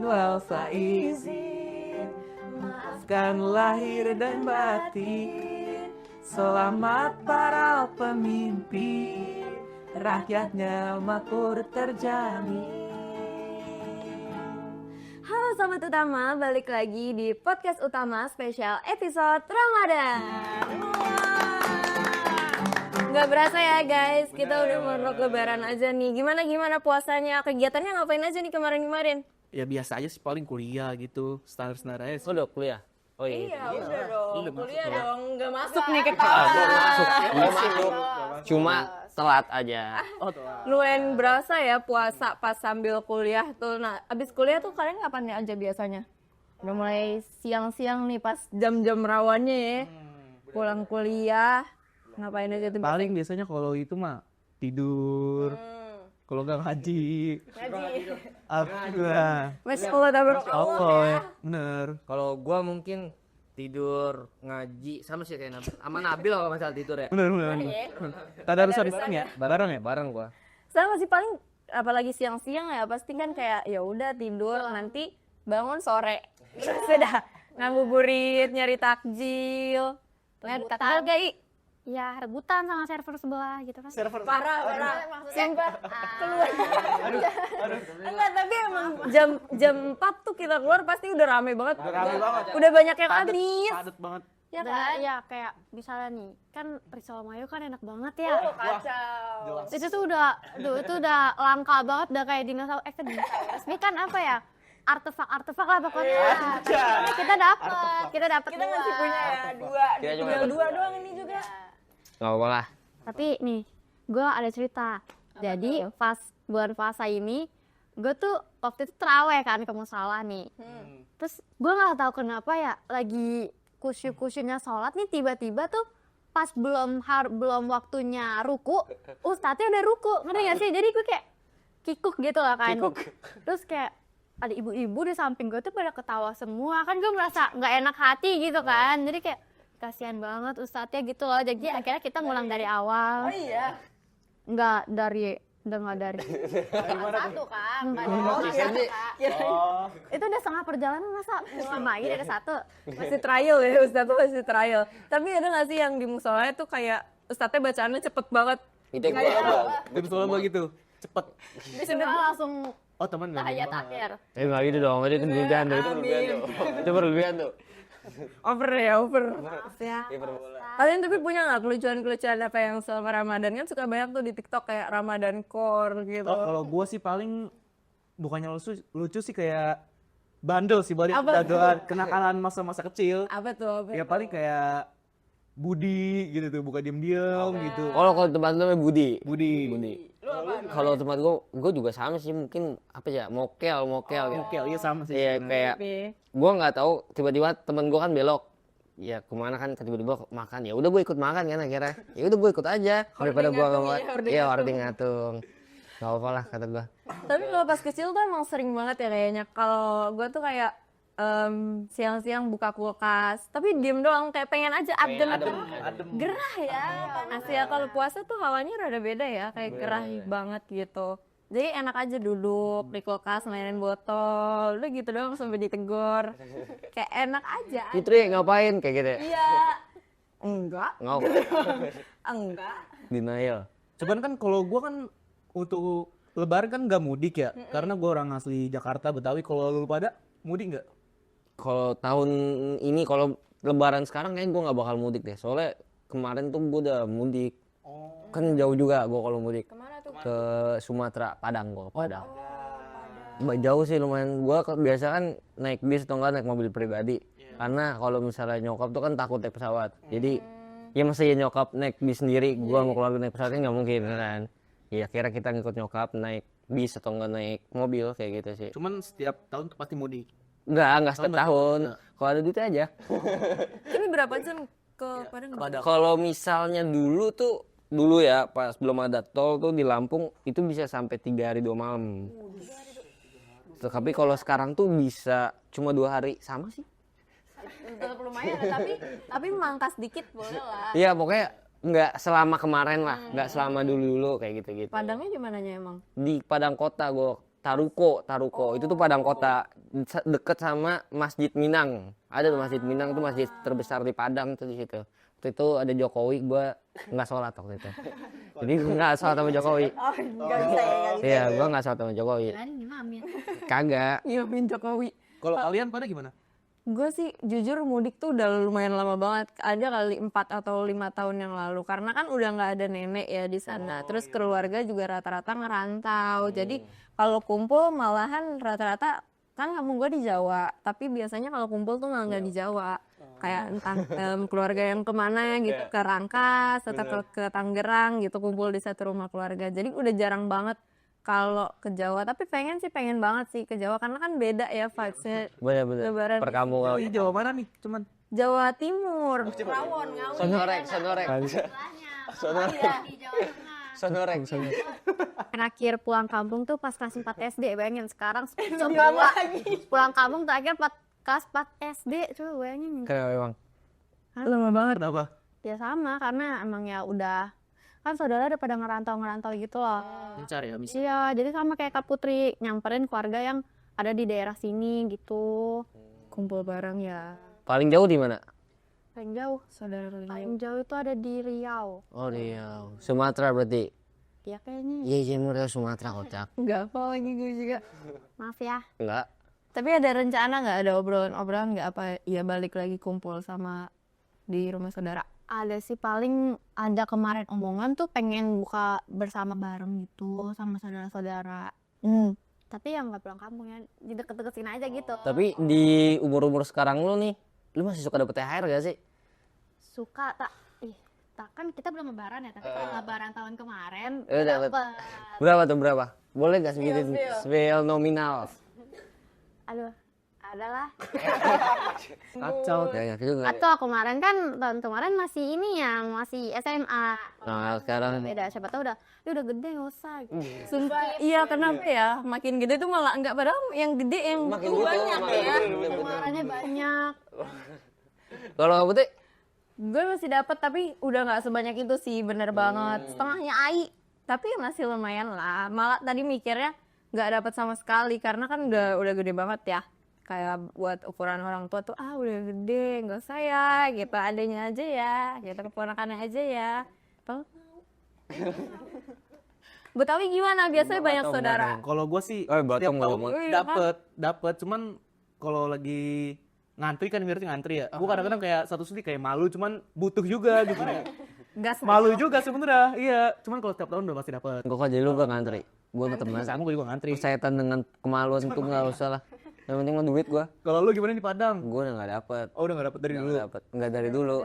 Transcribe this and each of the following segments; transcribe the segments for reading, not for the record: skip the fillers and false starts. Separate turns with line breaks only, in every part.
wal faizin, maafkan lahir dan batin. Selamat para pemimpin, rakyatnya makmur terjamin.
Halo Sobat Utama, balik lagi di podcast Utama spesial episode Ramadan. Nggak berasa ya guys, kita udah mau lebaran aja nih. Gimana puasanya, kegiatannya ngapain aja nih kemarin-kemarin?
Ya biasa aja sih, paling kuliah gitu, standar aja sih.
Udah kuliah? Oh
Iya udah dong,
Udah
kuliah
masuk,
dong, nggak masuk nih ke kelas.
Masuk. Cuma telat aja.
Lumayan berasa ya puasa pas sambil kuliah tuh. Nah, abis kuliah tuh kalian kapan aja biasanya? Udah mulai siang-siang nih pas jam-jam rawannya ya. Pulang kuliah, ngapain aja tuh?
Paling biasanya kalau itu mah tidur, kalau nggak ngaji. Alhamdulillah.
Masya Allah, dah
Apa ya? Bener.
Kalau gua mungkin tidur, ngaji, sama sih kayak Nabil. Sama Nabil kalau masalah tidur ya.
Bener. Tadarusan bareng ya? Bareng ya?
Bareng gua.
Sama sih paling apalagi siang-siang ya pasti kan kayak ya udah tidur nanti bangun sore. Sudah ngabuburit, nyari takjil. Takjil gak I?
Ya rebutan sama server sebelah gitu kan.
Parah. Sumpah. Keluar. Enggak, tapi emang jam 4 tuh kita keluar pasti udah rame banget. Udah banyak yang habis.
Padat banget.
Ya
Dan,
kan?
ya kayak misalnya nih, kan risol mayo kan enak banget ya.
Oh, kacau.
Itu tuh itu udah langka banget, udah kayak dinosaurus. Kan resmi kan apa ya? Artefak lah pokoknya. Kita dapat.
Kita masih punya ya dua.
Kita cuma
Tinggal dua doang ini juga.
Nggak apa-apa lah.
Tapi nih, gue ada cerita. Jadi pas bulan puasa ini, gue tuh waktu itu terawih kan ke musala nih. Terus gue nggak tahu kenapa ya, lagi kusyuk-kusyuknya sholat nih tiba-tiba tuh pas belum waktunya ruku, ustadznya udah ruku, ngerti nggak sih? Jadi gue kayak kikuk gitu lah kan. Terus kayak ada ibu-ibu di samping gue tuh pada ketawa semua, kan gue merasa nggak enak hati gitu kan. Jadi kayak kasihan banget ustadznya gitu loh. Jadi akhirnya kita ngulang dari awal.
Oh iya.
Nggak dari
Satu kan.
itu udah setengah perjalanan masa lama ini ada satu.
Masih trial ya, Ustadz tuh masih trial. Tapi ada nggak sih yang di musola itu kayak Ustadznya bacaannya cepet banget?
Itu yang gua.
Di sekolah begitu. Cepet.
Di sini langsung
Oh teman
tahiyat akhir.
Nggak gitu dong, itu berlebihan tuh. Itu berlebihan tuh.
Over ya. Kalian tapi punya nggak kelucuan apa yang selama Ramadan kan suka banyak tuh di TikTok kayak Ramadan core gitu.
Oh, kalau gue sih paling bukannya lucu sih kayak bandel sih balik
Apa?
doa kenakalan masa-masa kecil.
Apa tuh?
Ya paling kayak Budi gitu tuh, buka diem-diem gitu.
Kalau tempat namanya Budi.
Lu apa?
Kalau tempat gua juga sama sih, mungkin apa ya, mokel gitu.
Oke, iya sama sih.
Iya kayak gua nggak tahu, tiba-tiba temen gua kan belok. Ya kemana kan, tiba-tiba makan, ya udah gue ikut makan kan akhirnya. Ya udah gue ikut aja daripada gua nggak mau. Iya, hording ngatung. Gak apa-apa lah kata gua.
Tapi kalau pas kecil tuh emang sering banget ya kayaknya. Kalau gue tuh kayak siang-siang buka kulkas, tapi diem doang kayak pengen aja adem. Gerah ya. Asli ya kalau puasa tuh hawanya rada beda ya, kayak gerah banget gitu. Jadi enak aja duduk di kulkas mainin botol, udah gitu doang sampai ditegur. Kayak enak aja.
Fitri ngapain kayak gitu ya?
Iya. Enggak. Enggak.
Denial.
Cuman kan kalau gue kan untuk lebaran kan nggak mudik ya, karena gue orang asli Jakarta Betawi. Kalau lu pada mudik nggak?
Kalau tahun ini, kalau lebaran sekarang kayaknya gue nggak bakal mudik deh. Soalnya kemarin tuh gue udah mudik. Kan jauh juga gue kalau mudik.
Kemana tuh?
Ke Sumatera, Padang gue. Padang. Jauh sih lumayan. Gue biasa kan naik bis atau enggak naik mobil pribadi. Karena kalau misalnya nyokap tuh kan takut naik pesawat. Jadi ya masa ya nyokap naik bis sendiri, gue mau keluarga naik pesawatnya nggak mungkin kan. Ya kira kita ngikut nyokap naik bis atau enggak naik mobil kayak gitu sih.
Cuman setiap tahun tuh pasti mudik.
Enggak setiap tahun. Kalau ada duit aja.
Ini berapa jam ke Padang?
Kalau misalnya dulu ya pas belum ada tol tuh di Lampung itu bisa sampai 3 hari 2 malam. Tapi kalau sekarang tuh bisa cuma 2 hari, sama sih.
Tetap lumayan tapi mangkas dikit boleh lah.
Iya pokoknya nggak selama kemarin lah, nggak selama dulu kayak gitu.
Padangnya di mananya emang?
Di Padang Kota, gue Taruko itu tuh Padang Kota. deket sama Masjid Minang. Ada tuh Masjid Minang, tuh masjid terbesar di Padang tuh di situ. Waktu itu ada Jokowi, gue nggak sholat waktu itu. Jadi gue nggak sholat sama Jokowi.
Oh, nggak bisa ya, nggak bisa.
Iya, gue nggak sholat sama Jokowi.
Kan ngimamin.
Kagak.
Nyiapin Jokowi.
Kalau kalian pada gimana?
Gue sih jujur mudik tuh udah lumayan lama banget. Ada kali 4 atau 5 tahun yang lalu. Karena kan udah nggak ada nenek ya di sana. Terus keluarga juga rata-rata ngerantau. Jadi kalau kumpul malahan rata-rata kan kampung gue di Jawa. Tapi biasanya kalau kumpul tuh malah nggak di Jawa. Kayak entah keluarga yang kemana gitu, ke Rangkas atau ke Tangerang gitu, kumpul di satu rumah keluarga. Jadi udah jarang banget kalau ke Jawa, tapi pengen banget sih ke Jawa karena kan beda ya vibes-nya
Bener-bener.
Lebaran.
Perkampungan.
Di Jawa mana nih? Cuman
Jawa Timur. Rawon, Ngawi.
Sonorek.
Iya, di Jawa Tengah.
Sonorek.
Terakhir pulang kampung tuh pas kelas 4 SD, bayangin sekarang pulang kampung terakhir kelas 4 SD, coba bayangin.
Kenapa emang?
Lama banget.
kenapa?
Ya sama, karena emang ya udah, kan saudara udah pada ngerantau gitu loh.
Mencari ya misi.
Iya, jadi sama kayak Kak Putri, nyamperin keluarga yang ada di daerah sini gitu.
Kumpul bareng ya.
Paling jauh di mana?
Paling jauh,
Saudara
paling jauh itu ada di Riau.
Oh, Riau. Sumatera berarti.
Ya kayaknya,
Iya, Jamur ya Sumatera kocak.
Nggak apa lagi gue juga.
maaf ya.
Enggak.
Tapi ada rencana nggak, ada obrolan nggak apa ya balik lagi kumpul sama di rumah saudara?
Ada sih, paling ada kemarin omongan tuh pengen buka bersama bareng gitu sama saudara-saudara. Tapi yang nggak pulang kampung ya, di deket-deket sini aja gitu.
Tapi di umur-umur sekarang lu nih, lu masih suka dapet THR gak sih?
Suka tak kan kita belum lebaran ya, tapi kalau lebaran tahun kemarin
Dapet.
dapet.
Berapa tuh, berapa? Boleh gak sebutin spill nominal?
Aduh, adalah.
Kacau.
Ya, gitu nggak?
Atau kemarin kan tahun kemarin masih ini ya, masih SMA.
Nah, sekarang
Beda, siapa tahu udah gede nggak usah. Gitu.
Sumpah, iya kenapa ya? Makin gede tuh malah enggak, padahal yang gede yang
makin
tuh
gitu,
banyak
makin
ya.
bener-bener.
Kemarinnya banyak.
Kalau kamu tuh
Gue masih dapat tapi udah nggak sebanyak itu sih, bener banget. Setengahnya Ai, tapi masih lumayan lah. Malah tadi mikirnya nggak dapat sama sekali karena kan udah gede banget ya. Kayak buat ukuran orang tua tuh udah gede, nggak usah ya gitu, adanya aja ya, gitu keponakannya aja ya. Tahu? Betawi gimana? Biasanya banyak saudara.
Kalau gue sih
Batam
tiap
nggak
tahun
mau.
dapet. Cuman kalau lagi ngantri kan berarti ngantri ya. Gue kadang-kadang kayak satu sendiri kayak malu, cuman butuh juga gitu.
Nggak
Malu juga sebenarnya, iya. Cuman kalau setiap tahun udah pasti dapet.
kok jadi lu gak ngantri? Gue tetep ngantri.
Sama gue juga ngantri.
Persyaratan dengan kemaluan itu nggak usah lah. Yang penting mah duit gue.
Kalau lu gimana di Padang?
Gue udah nggak dapet.
Oh udah gak dapet dari dulu.
Nggak dari dulu.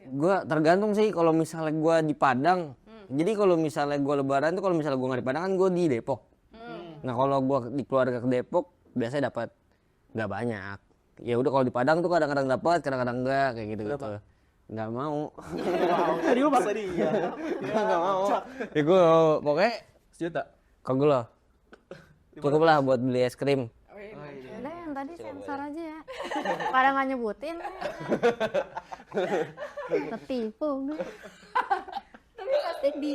Gue tergantung sih kalau misalnya gue di Padang. Jadi kalau misalnya gue lebaran tuh, kalau misalnya gue nggak di Padang kan gue di Depok. Nah kalau gue di keluarga ke Depok biasanya dapat nggak banyak. Ya udah kalau di Padang tuh kadang-kadang dapat, kadang-kadang enggak kayak gitu gitu. Nggak mau.
Tadi lu paksa dia.
Nggak mau. Ya gue pokoknya
Sejuta.
kagak lah. Cukup lah buat beli es krim.
Udah yang tadi sensor aja ya. Pada nggak nyebutin. Ketipu gue.
Tapi pasti di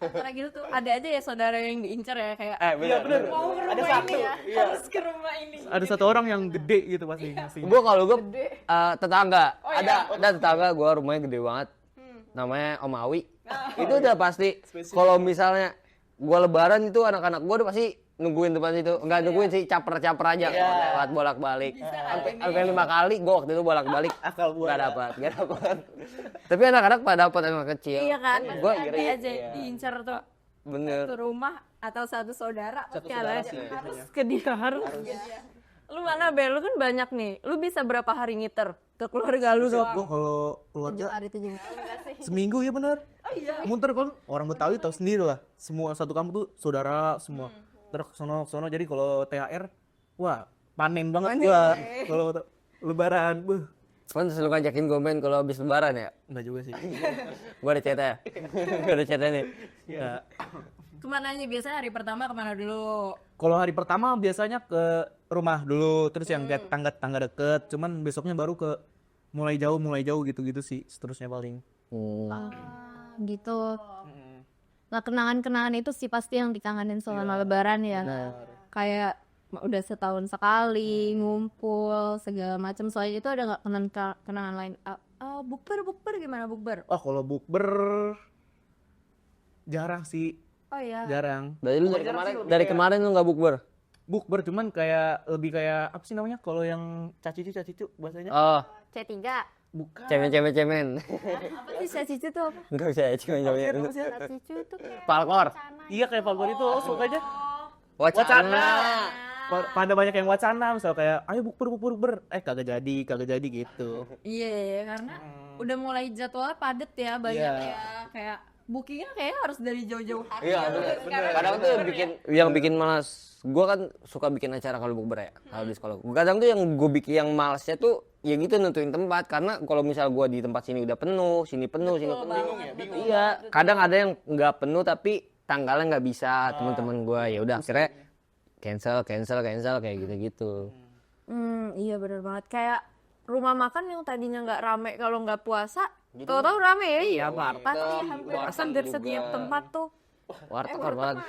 antara gitu tuh ada aja ya saudara yang diincar ya, kayak
Iya bener.
mau ke rumah ini ya, harus ke rumah ini.
Ada satu orang yang gede gitu pasti.
Gue kalau gue tetangga, ada tetangga gue rumahnya gede banget, namanya Om Awi. Itu udah pasti. Kalau misalnya gue lebaran itu anak-anak gue udah pasti nungguin depan situ, nggak nungguin sih, caper aja lewat bolak-balik. Sampai 5 kali gue waktu itu bolak-balik nggak dapat. Tapi anak-anak pada dapat, anak kecil.
Iya kan,
Gue
pasti ada aja diincar tuh.
bener.
Satu rumah atau satu saudara pasti ada aja. Harus ke dia, harus. Lu mana Bel? Lu kan banyak nih. Lu bisa berapa hari ngiter ke keluarga lu doang?
Gue kalau keluarga
Hari 7 hari.
seminggu ya bener. Muter kan orang Betawi tahu sendiri lah. Semua satu kampung tuh saudara semua. Terus sono jadi kalau THR, wah panen banget gua kalau lebaran.
Kan selalu ngajakin gue main kalau habis lebaran ya.
Enggak juga sih.
Gue ada chatnya. Gue ada chatnya nih.
Iya.
Kemana aja biasanya hari pertama, kemana dulu?
Kalau hari pertama biasanya ke rumah dulu, terus yang kayak tangga deket. Cuman besoknya baru ke mulai jauh gitu sih. Seterusnya paling.
Gitu. Nah, kenangan-kenangan itu sih pasti yang dikangenin selama lebaran ya. Kayak
udah setahun sekali ngumpul segala macam. Selain itu ada nggak kenangan lain? Bukber gimana bukber?
Oh kalau bukber jarang sih,
Oh iya.
jarang.
Dari kemarin lu nggak bukber?
Bukber cuman lebih kayak apa sih namanya kalau yang cacicu bahasanya?
Oh,
C3.
Bukan.
cemen.
Apa sih cacicu tuh apa?
Enggak bisa ya, cemen.
Cacicu itu kayak
Palkor.
Iya kayak Falcon itu, suka aja.
Wacana.
Pada banyak yang wacana misal kayak ayo bukber kagak jadi gitu.
Iya, karena udah mulai jadwalnya padet ya, banyak
Iya.
ya kayak bookingnya kayak harus dari jauh-jauh hari.
Iya,
Sekarang
kadang tuh yang bikin malas. Gua kan suka bikin acara kalau bukber ya, kalau di sekolah. Kadang tuh yang gue bikin yang malasnya tuh ya gitu nentuin tempat, karena kalau misal gua di tempat sini udah penuh, sini penuh.
Bingung.
Iya, kadang ada yang nggak penuh tapi tanggalnya nggak bisa, teman-teman gua ya udah akhirnya cancel kayak gitu.
Iya bener banget. Kayak rumah makan yang tadinya nggak rame kalau nggak puasa, tahu-tahu rame ya. Iya, pasti hampir setiap tempat tuh.
Warteg banget.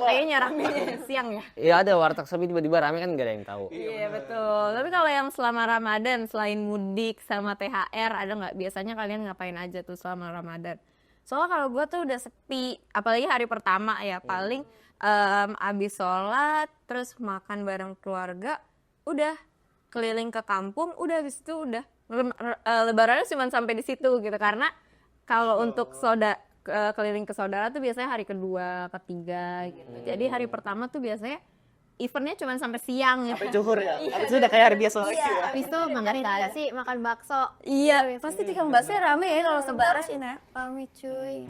Kayaknya rame siang ya.
Iya ada warteg tapi tiba-tiba rame kan nggak ada yang tahu.
Iya betul. Tapi kalau yang selama Ramadan selain mudik sama THR ada nggak? Biasanya kalian ngapain aja tuh selama Ramadan? Soalnya kalau gue tuh udah sepi, apalagi hari pertama ya paling abis sholat terus makan bareng keluarga, udah keliling ke kampung, udah habis itu udah lebarannya cuma sampai di situ gitu, karena kalau untuk keliling ke saudara tuh biasanya hari kedua, ketiga gitu. Jadi hari pertama tuh biasanya eventnya cuma sampai siang ya.
Sampai zuhur ya. Habis itu udah kayak hari biasa lagi ya.
habis itu sih makan bakso.
Iya, pasti tikam bakso rame ya kalau lebaran sih, Nak.
Rame cuy.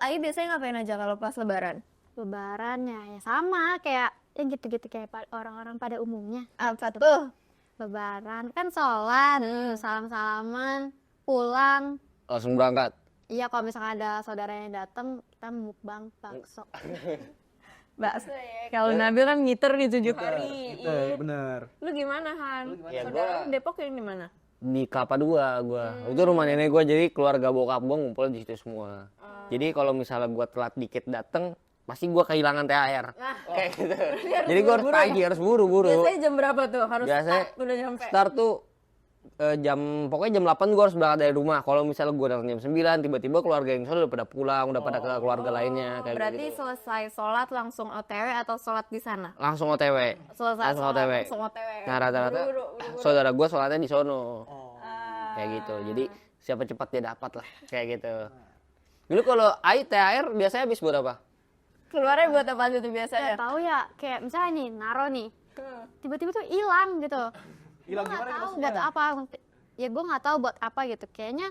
Ayu biasanya ngapain aja kalau pas lebaran?
Lebarannya ya sama kayak ya gitu-gitu kayak orang-orang pada umumnya.
Apa tuh?
Lebaran kan sholat, salam-salaman, pulang.
Langsung berangkat.
Iya kalau misalkan ada saudara yang datang kita mukbang bakso.
Bakso ya. Kalau Nabil kan ngiter di 7 hari.
Gitu, bener.
Lu gimana, Han?
Ya,
Saudara lu Depok yang di mana?
Di Kelapa Dua gua. Itu rumah nenek gua, jadi keluarga bokap gua ngumpul di situ semua. Jadi kalau misalnya gua telat dikit dateng, pasti gua kehilangan THR. Kayak gitu. Jadi gua harus pagi, harus buru-buru.
Biasanya jam berapa tuh? Harus
Biasanya
start udah nyampe.
Start tuh pokoknya jam 8 gua harus berangkat dari rumah. Kalau misalnya gua datang jam 9, tiba-tiba keluarga yang udah pada pulang, udah pada ke keluarga lainnya kayak
Berarti
gitu.
selesai sholat langsung OTW atau sholat di sana?
Langsung OTW.
Selesai
Langsung
sholat,
OTW.
langsung OTW.
Nah, rata-rata saudara gua sholatnya di sono. Kayak gitu. Jadi siapa cepat dia dapat lah kayak gitu. Dulu kalau THR biasanya habis buat apa?
Keluarnya buat apa aja tuh biasanya?
Nggak tahu ya kayak misalnya nih naro nih tiba-tiba tuh hilang gitu.
Hilang
Gua nggak
gimana
tahu
maksudnya?
buat apa. Ya gue nggak tahu buat apa gitu. Kayaknya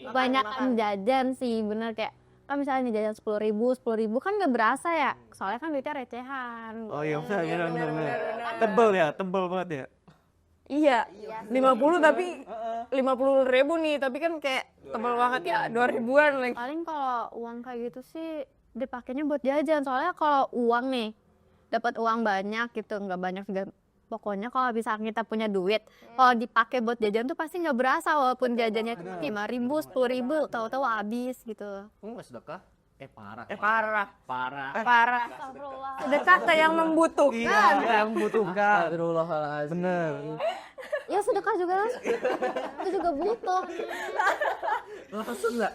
banyak jajan sih bener kayak kan misalnya nih jajan 10.000 kan nggak berasa ya. Soalnya kan duitnya recehan.
Oh iya, bener. Tebel banget ya.
Iya, 50 tapi 50.000 nih, tapi kan kayak tebal banget ya, 2.000-an lagi.
Paling kalau uang kayak gitu sih dipakainya buat jajan. Soalnya kalau uang nih dapat uang banyak gitu, nggak banyak juga. Pokoknya kalau bisa kita punya duit, kalau dipakai buat jajan tuh pasti nggak berasa walaupun jajannya 5.000, 10.000, tahu-tahu habis gitu.
Kamu nggak sedekah? Parah.
Parah. Sedekah ke yang membutuhkan.
Iya, yang membutuhkan.
Astagfirullahaladzim.
Bener.
Ya sedekah juga itu juga butuh.
Langsung nggak?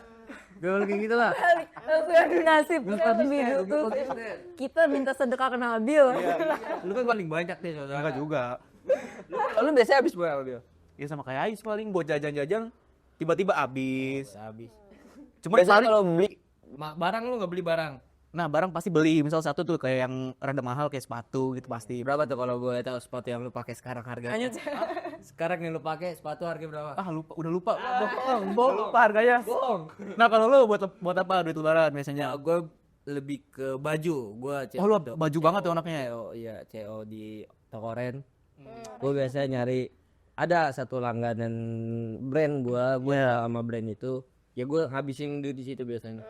Gak kayak gitu lah.
Langsung nasib tuh. Kita minta sedekah ke Nabil.
Lu kan paling banyak deh saudara.
Enggak juga.
Lu biasanya habis berapa dia?
Ya sama kayak Ais paling buat jajan-jajan tiba-tiba habis. Cuman
Biasanya
paling
kalau beli barang lu nggak beli barang?
nah barang pasti beli, misal satu tuh kayak yang rada mahal kayak sepatu gitu pasti.
Berapa tuh kalau boleh tahu sepatu yang lu pakai sekarang harganya? Sekarang yang lu pakai sepatu harga berapa?
Udah lupa. Bohong harganya.
Bohong.
Nah, kalau lu buat apa duit lebaran biasanya?
Gue lebih ke baju. Gue
Oh, lu baju banget tuh anaknya.
CO, iya CO di Tokoren. Gue biasanya nyari ada satu langganan brand gue sama brand itu. Ya gue ngabisin duit di situ biasanya.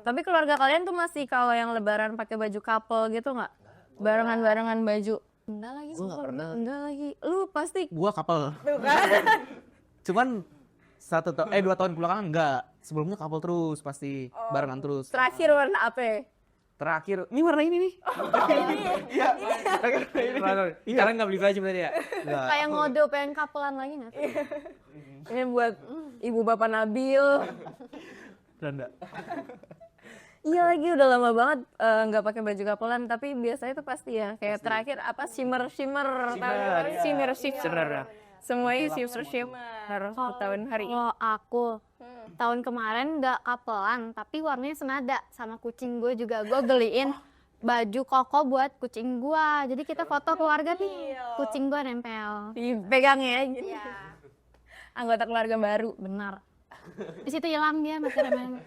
Tapi keluarga kalian tuh masih kalau yang lebaran pakai baju couple gitu nggak? Barengan-barengan baju. Enggak lagi.
Gue nggak pernah.
Enggak lagi. Lu pasti
Gua couple.
tuh kan.
Cuman 2 tahun belakangan enggak. Sebelumnya couple terus pasti, barengan terus.
Terakhir warna apa?
terakhir ini warna ini nih. Iya. Sekarang nggak beli baju berarti ya?
Nggak.
Kayak ngode pengen kapelan lagi nggak sih?
Ini buat ibu bapak Nabil.
Beranda.
Iya lagi udah lama banget nggak pakai baju kapelan, tapi biasanya itu pasti ya kayak terakhir apa shimmer semuanya shimmer tahun hari.
Kalau aku tahun kemarin nggak kapelan, tapi warnanya senada sama kucing gue juga. Gue beliin baju koko buat kucing gue. Jadi kita foto keluarga nih, kucing gue nempel.
Dipegang ya gitu. Anggota keluarga baru.
Benar. Di situ hilang dia masih remen.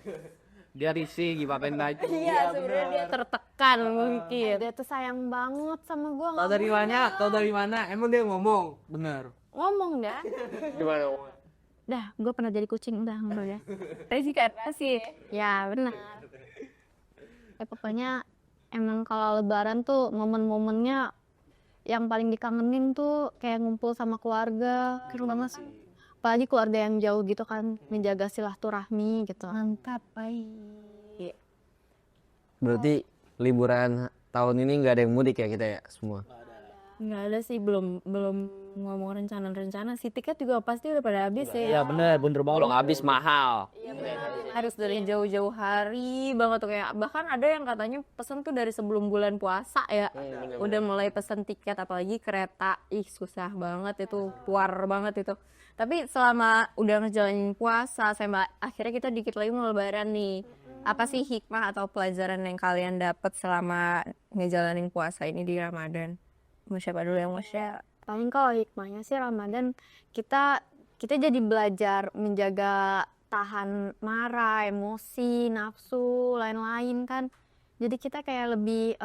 Dia risih gibapain baju.
Iya sebenarnya dia tertekan mungkin.
Dia tuh sayang banget sama gue.
Tahu dari mana? Tahu dari mana? Emang dia ngomong.
Bener.
Ngomong dah.
Gimana?
Dah, gue pernah jadi kucing udah ngobrol ya.
Tadi sih.
Ya benar. Pokoknya emang kalau Lebaran tuh momen-momennya yang paling dikangenin tuh kayak ngumpul sama keluarga. Keren banget sih. Apalagi keluarga yang jauh gitu kan, menjaga silaturahmi gitu.
Mantap,
Berarti liburan tahun ini nggak ada yang mudik ya kita ya semua?
Nggak ada sih, belum ngomong rencana sih. Tiket juga pasti udah pada habis ya.
Ya bener banget.
Kalau habis mahal.
Harus dari jauh-jauh hari banget tuh, kayak bahkan ada yang katanya pesen tuh dari sebelum bulan puasa ya. Udah mulai pesen tiket, apalagi kereta. Ih susah banget itu, puar banget itu. Tapi selama udah ngejalanin puasa sampai akhirnya kita dikit lagi mau Lebaran nih. Apa sih hikmah atau pelajaran yang kalian dapat selama ngejalanin puasa ini di Ramadan? Mau siapa dulu yang mau share?
Paling kalau hikmahnya sih Ramadan kita jadi belajar menjaga tahan marah, emosi, nafsu, lain-lain kan. Jadi kita kayak lebih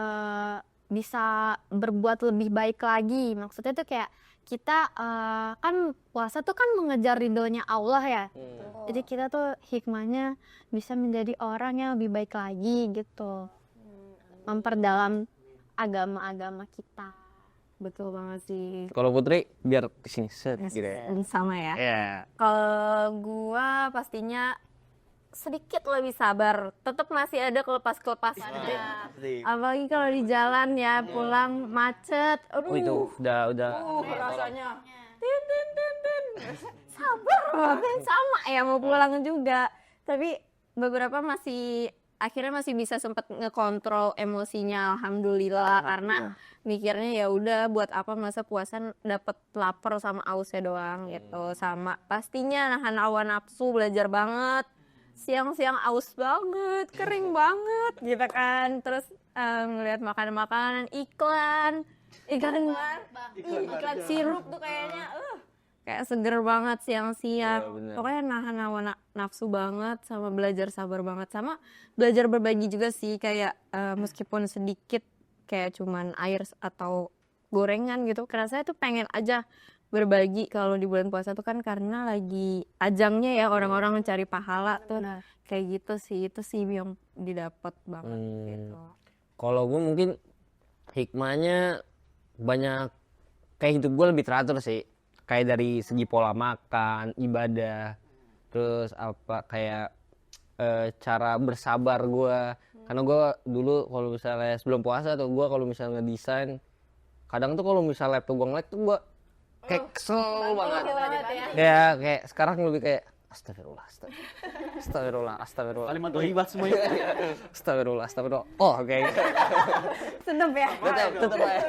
bisa berbuat lebih baik lagi. Maksudnya tuh kayak kita kan puasa tuh kan mengejar ridhonya Allah ya. Jadi kita tuh hikmahnya bisa menjadi orang yang lebih baik lagi gitu. Memperdalam agama-agama kita.
Betul banget sih.
Kalau Putri biar kesini set gitu ya.
Sama ya.
Iya.
Kalau gua pastinya sedikit lebih sabar. Tetap masih ada kelepas-kelepasannya. Apalagi kalau di jalan ya, pulang macet. Aduh.
Oh itu udah.
Rasanya. Tin. Sabar banget, sama ya mau pulang juga. Tapi beberapa akhirnya masih bisa sempat ngekontrol emosinya, alhamdulillah, karena mikirnya ya udah buat apa masa puasa dapat lapar sama ausnya doang gitu. Sama pastinya nahan hawa nafsu, belajar banget. Siang-siang aus banget, kering banget gitu kan. Terus ngeliat makanan-makanan, iklan sirup tuh kayaknya kayak seger banget siang-siang. Pokoknya nahan hawa nafsu banget, sama belajar sabar banget, sama belajar berbagi juga sih, kayak meskipun sedikit kayak cuman air atau gorengan gitu, karena saya tuh pengen aja berbagi kalau di bulan puasa tuh kan, karena lagi ajangnya ya orang-orang mencari pahala tuh. Kayak gitu sih, itu sih yang didapat banget gitu.
Kalau gue mungkin hikmahnya banyak, kayak hidup gue lebih teratur sih. Kayak dari segi pola makan, ibadah, terus apa kayak cara bersabar gue. Karena gue dulu kalau misalnya sebelum puasa tuh gue kalau misalnya ngedesain, kadang tuh kalau misalnya laptop gue nge-lag tuh gue kayak kesel banget. Ya kayak sekarang lebih kayak astagfirullah.
Kalimat thayyibah semuanya.
Astagfirullah. Oh oke.
Sedep ya.
Tetep aja.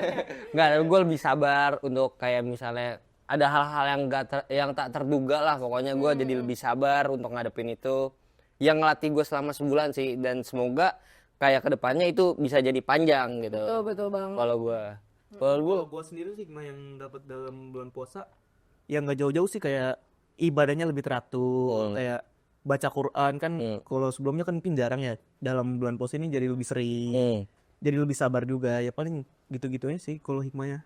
Enggak, gue lebih sabar untuk kayak misalnya ada hal-hal yang tak terduga lah, pokoknya gue jadi lebih sabar untuk ngadepin itu. Yang ngelatih gue selama sebulan sih, dan semoga kayak kedepannya itu bisa jadi panjang gitu.
Betul banget.
Kalau
gue sendiri sih yang dapat dalam bulan puasa yang nggak jauh-jauh sih, kayak ibadahnya lebih teratur, kayak baca Quran kan. Kalau sebelumnya kan mungkin jarang ya, dalam bulan puasa ini jadi lebih sering, jadi lebih sabar juga ya. Paling gitu-gitunya sih kalau hikmahnya.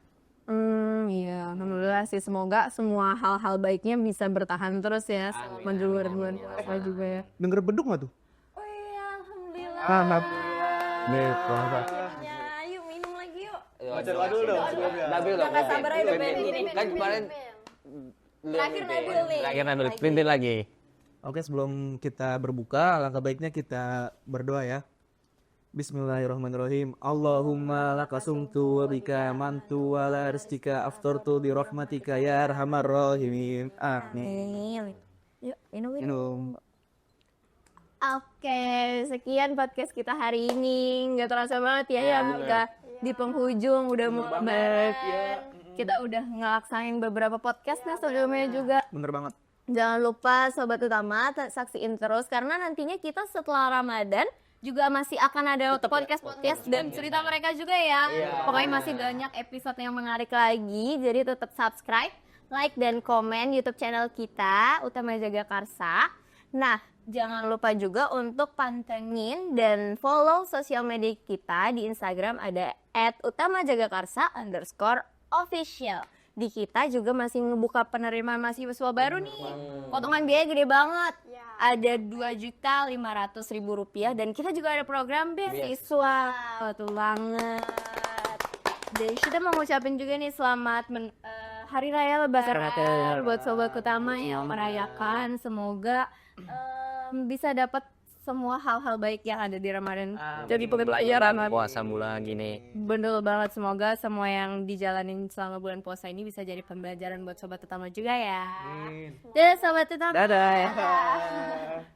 Iya, alhamdulillah sih, semoga semua hal-hal baiknya bisa bertahan terus ya menjelang bulan puasa juga ya.
Denger beduk nggak tuh?
Oh iya, alhamdulillah.
Nih,
Ya, yuk minum lagi yuk.
baca doa dulu dong sebelumnya.
Nabil
Udah nggak sabar aja udah pengen gini.
Kan kemarin
Terakhir Nabil nih.
Terakhir Nabil, pimpin lagi.
Oke, sebelum kita berbuka, alangkah baiknya kita berdoa ya. Bismillahirrahmanirrahim. Allahumma laka sumtu wa bika mantu wa la rizqika aftartu bi rahmatika ya arhamar rahimin. Amin.
Yuk, minum.
Minum.
Oke, sekian podcast kita hari ini. Nggak terasa banget ya, udah di penghujung, udah mau kita udah ngelaksanin beberapa podcast nih sebelumnya juga.
Bener banget.
Jangan lupa Sobat Utama saksiin terus karena nantinya kita setelah Ramadan juga masih akan ada podcast-podcast dan cerita mereka juga ya. Pokoknya masih banyak episode yang menarik lagi. Jadi tetap subscribe, like dan komen YouTube channel kita Utama Jagakarsa. Nah, jangan lupa juga untuk pantengin dan follow sosial media kita di Instagram ada @utamajagakarsa_official. Di kita juga masih ngebuka penerimaan mahasiswa baru nih. Potongan biaya gede banget. Ada Rp2.500.000 dan kita juga ada program beasiswa. Betul banget. Dan kita mau ngucapin juga nih selamat Hari Raya Lebaran buat Sobat Utama yang merayakan. Semoga bisa dapat semua hal-hal baik yang ada di Ramadan. Jadi pelajaran
Puasa bulan gini.
bener banget, semoga semua yang dijalanin selama bulan puasa ini bisa jadi pembelajaran buat Sobat Utama juga ya. Dadah Sobat Utama.
Dadah.